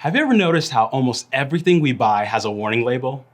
Have you ever noticed how almost everything we buy has a warning label?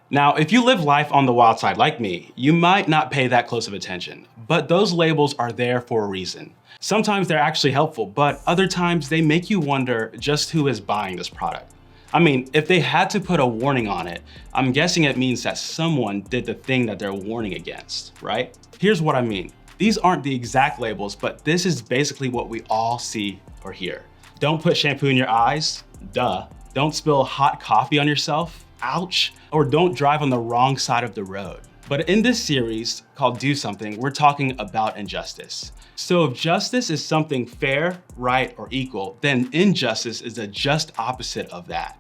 Now, if you live life on the wild side like me, you might not pay that close of attention, but those labels are there for a reason. Sometimes they're actually helpful, but other times they make you wonder just who is buying this product. I mean, if they had to put a warning on it, I'm guessing it means that someone did the thing that they're warning against, right? Here's what I mean. These aren't the exact labels, but this is basically what we all see or hear. Don't put shampoo in your eyes, duh. Don't spill hot coffee on yourself, ouch. Or don't drive on the wrong side of the road. But in this series called Do Something, we're talking about injustice. So if justice is something fair, right, or equal, then injustice is the just opposite of that.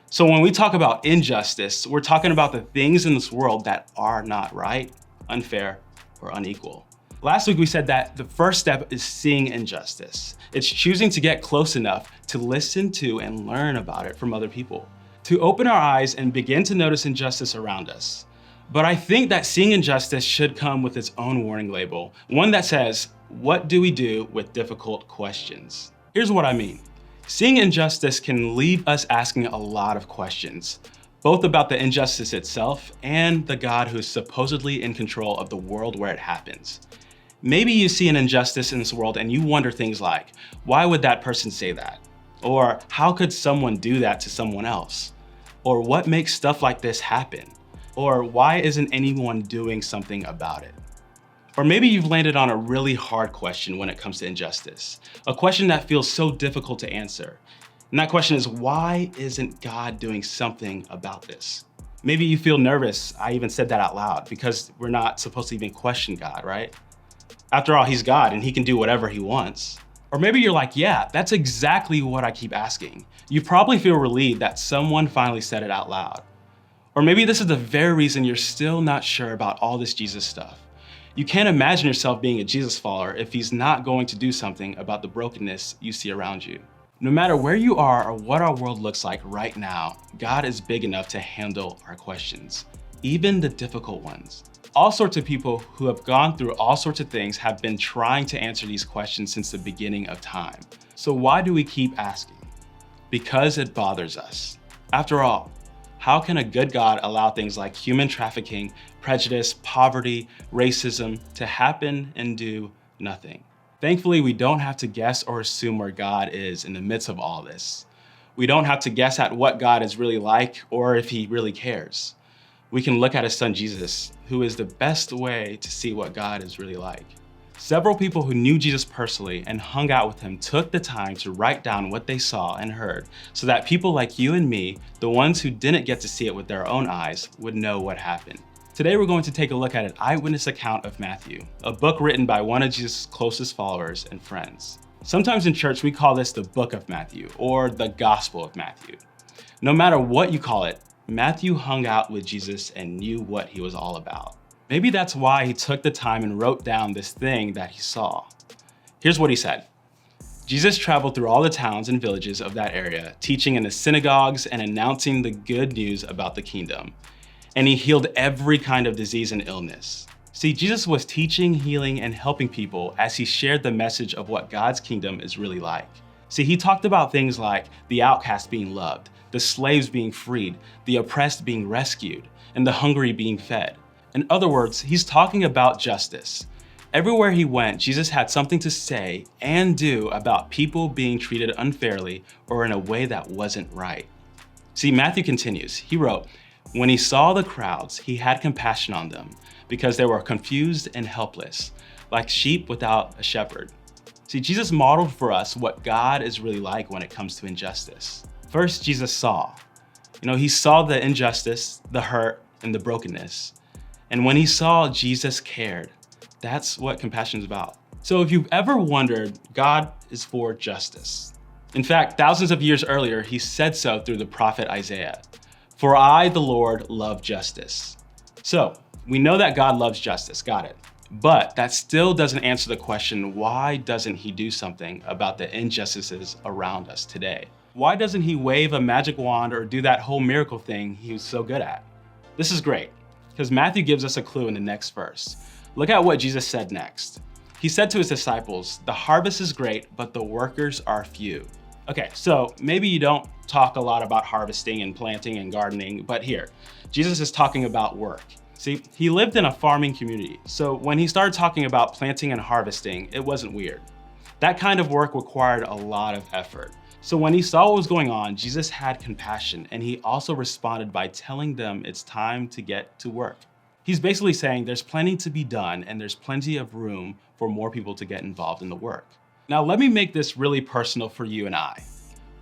So when we talk about injustice, we're talking about the things in this world that are not right, unfair, or unequal. Last week we said that the first step is seeing injustice. It's choosing to get close enough to listen to and learn about it from other people, to open our eyes and begin to notice injustice around us. But I think that seeing injustice should come with its own warning label, one that says, what do we do with difficult questions? Here's what I mean. Seeing injustice can leave us asking a lot of questions, both about the injustice itself and the God who is supposedly in control of the world where it happens. Maybe you see an injustice in this world and you wonder things like, why would that person say that? Or how could someone do that to someone else? Or what makes stuff like this happen? Or why isn't anyone doing something about it? Or maybe you've landed on a really hard question when it comes to injustice, a question that feels so difficult to answer. And that question is, why isn't God doing something about this? Maybe you feel nervous, I even said that out loud, because we're not supposed to even question God, right? After all, he's God and he can do whatever he wants. Or maybe you're like, yeah, that's exactly what I keep asking. You probably feel relieved that someone finally said it out loud. Or maybe this is the very reason you're still not sure about all this Jesus stuff. You can't imagine yourself being a Jesus follower if he's not going to do something about the brokenness you see around you. No matter where you are or what our world looks like right now, God is big enough to handle our questions, even the difficult ones. All sorts of people who have gone through all sorts of things have been trying to answer these questions since the beginning of time. So why do we keep asking? Because it bothers us. After all, how can a good God allow things like human trafficking, prejudice, poverty, racism to happen and do nothing? Thankfully, we don't have to guess or assume where God is in the midst of all this. We don't have to guess at what God is really like or if he really cares. We can look at his son Jesus, who is the best way to see what God is really like. Several people who knew Jesus personally and hung out with him took the time to write down what they saw and heard so that people like you and me, the ones who didn't get to see it with their own eyes, would know what happened. Today we're going to take a look at an eyewitness account of Matthew, a book written by one of Jesus' closest followers and friends. Sometimes in church we call this the Book of Matthew or the Gospel of Matthew. No matter what you call it, Matthew hung out with Jesus and knew what he was all about. Maybe that's why he took the time and wrote down this thing that he saw. Here's what he said. Jesus traveled through all the towns and villages of that area, teaching in the synagogues and announcing the good news about the kingdom. And he healed every kind of disease and illness. See, Jesus was teaching, healing, and helping people as he shared the message of what God's kingdom is really like. See, he talked about things like the outcast being loved, the slaves being freed, the oppressed being rescued, and the hungry being fed. In other words, he's talking about justice. Everywhere he went, Jesus had something to say and do about people being treated unfairly or in a way that wasn't right. See, Matthew continues. He wrote, when he saw the crowds, he had compassion on them because they were confused and helpless, like sheep without a shepherd. See, Jesus modeled for us what God is really like when it comes to injustice. First, Jesus saw. He saw the injustice, the hurt, and the brokenness. And when he saw, Jesus cared. That's what compassion is about. So if you've ever wondered, God is for justice. In fact, thousands of years earlier, he said so through the prophet Isaiah. For I, the Lord, love justice. So we know that God loves justice, got it. But that still doesn't answer the question, why doesn't he do something about the injustices around us today? Why doesn't he wave a magic wand or do that whole miracle thing he was so good at? This is great, because Matthew gives us a clue in the next verse. Look at what Jesus said next. He said to his disciples, the harvest is great, but the workers are few. Okay, so maybe you don't talk a lot about harvesting and planting and gardening, but here, Jesus is talking about work. See, he lived in a farming community, so when he started talking about planting and harvesting, it wasn't weird. That kind of work required a lot of effort. So when he saw what was going on, Jesus had compassion, and he also responded by telling them it's time to get to work. He's basically saying there's plenty to be done, and there's plenty of room for more people to get involved in the work. Now, let me make this really personal for you and I.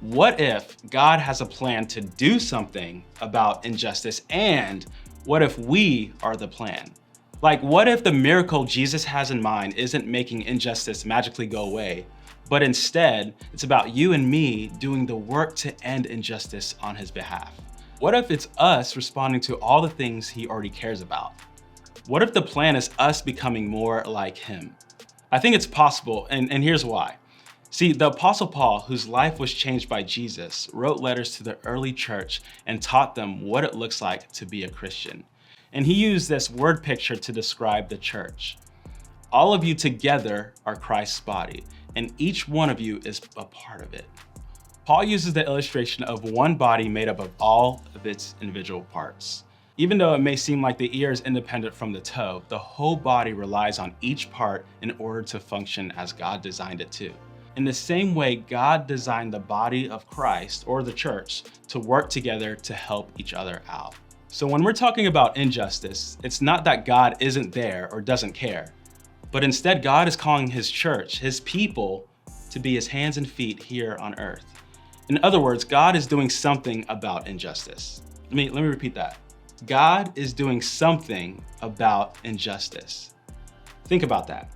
What if God has a plan to do something about injustice, and what if we are the plan? Like, what if the miracle Jesus has in mind isn't making injustice magically go away, but instead it's about you and me doing the work to end injustice on his behalf? What if it's us responding to all the things he already cares about? What if the plan is us becoming more like him? I think it's possible, and here's why. See, the Apostle Paul, whose life was changed by Jesus, wrote letters to the early church and taught them what it looks like to be a Christian. And he used this word picture to describe the church. All of you together are Christ's body, and each one of you is a part of it. Paul uses the illustration of one body made up of all of its individual parts. Even though it may seem like the ear is independent from the toe, the whole body relies on each part in order to function as God designed it to. In the same way, God designed the body of Christ, or the church, to work together to help each other out. So when we're talking about injustice, it's not that God isn't there or doesn't care, but instead God is calling his church, his people, to be his hands and feet here on earth. In other words, God is doing something about injustice. Let me repeat that. God is doing something about injustice. Think about that.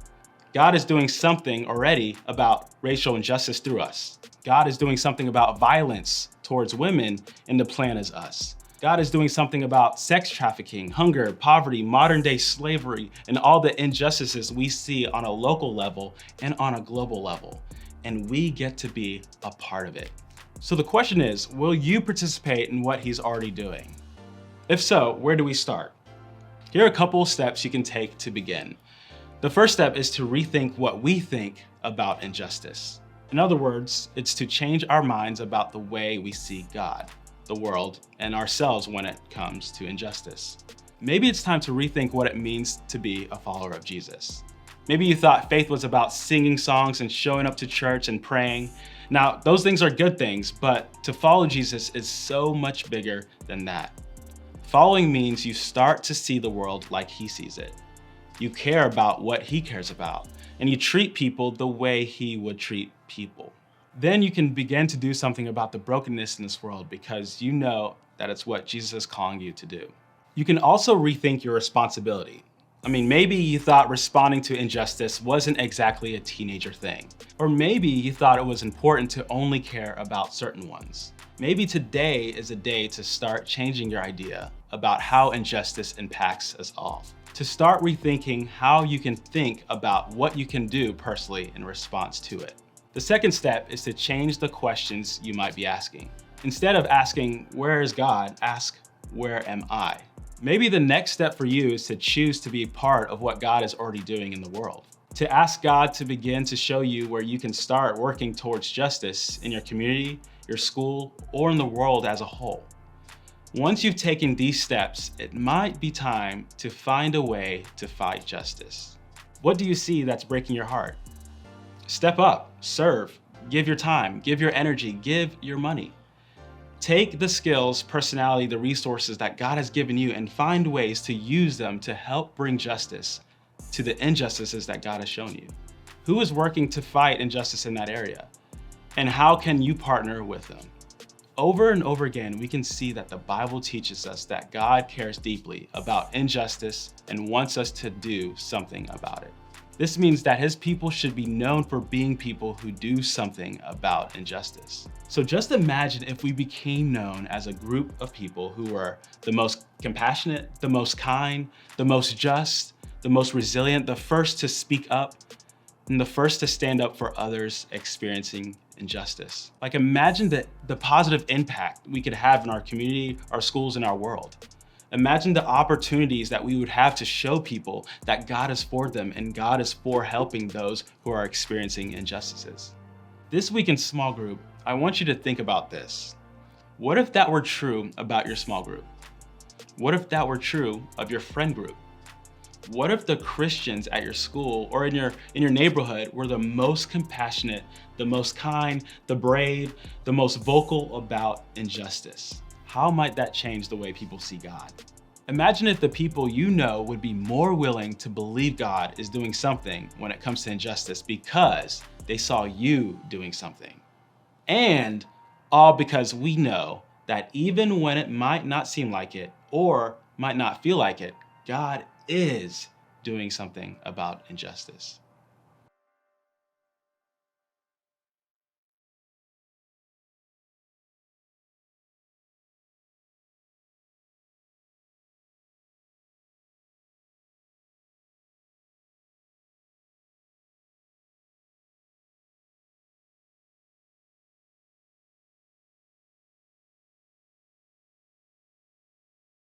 God is doing something already about racial injustice through us. God is doing something about violence towards women, and the plan is us. God is doing something about sex trafficking, hunger, poverty, modern day slavery, and all the injustices we see on a local level and on a global level. And we get to be a part of it. So the question is, will you participate in what he's already doing? If so, where do we start? Here are a couple of steps you can take to begin. The first step is to rethink what we think about injustice. In other words, it's to change our minds about the way we see God, the world, and ourselves when it comes to injustice. Maybe it's time to rethink what it means to be a follower of Jesus. Maybe you thought faith was about singing songs and showing up to church and praying. Now, those things are good things, but to follow Jesus is so much bigger than that. Following means you start to see the world like he sees it. You care about what he cares about, and you treat people the way he would treat people. Then you can begin to do something about the brokenness in this world because you know that it's what Jesus is calling you to do. You can also rethink your responsibility. Maybe you thought responding to injustice wasn't exactly a teenager thing. Or maybe you thought it was important to only care about certain ones. Maybe today is a day to start changing your idea about how injustice impacts us all. To start rethinking how you can think about what you can do personally in response to it. The second step is to change the questions you might be asking. Instead of asking, "Where is God?" ask, "Where am I?" Maybe the next step for you is to choose to be part of what God is already doing in the world. To ask God to begin to show you where you can start working towards justice in your community, your school, or in the world as a whole. Once you've taken these steps, it might be time to find a way to fight justice. What do you see that's breaking your heart? Step up, serve, give your time, give your energy, give your money. Take the skills, personality, the resources that God has given you and find ways to use them to help bring justice to the injustices that God has shown you. Who is working to fight injustice in that area? And how can you partner with them? Over and over again, we can see that the Bible teaches us that God cares deeply about injustice and wants us to do something about it. This means that his people should be known for being people who do something about injustice. So just imagine if we became known as a group of people who were the most compassionate, the most kind, the most just, the most resilient, the first to speak up, and the first to stand up for others experiencing injustice. Imagine the positive impact we could have in our community, our schools, and our world. Imagine the opportunities that we would have to show people that God is for them and God is for helping those who are experiencing injustices. This week in small group, I want you to think about this. What if that were true about your small group? What if that were true of your friend group? What if the Christians at your school or in your neighborhood were the most compassionate, the most kind, the brave, the most vocal about injustice? How might that change the way people see God? Imagine if the people you know would be more willing to believe God is doing something when it comes to injustice because they saw you doing something. And all because we know that even when it might not seem like it or might not feel like it, God is doing something about injustice.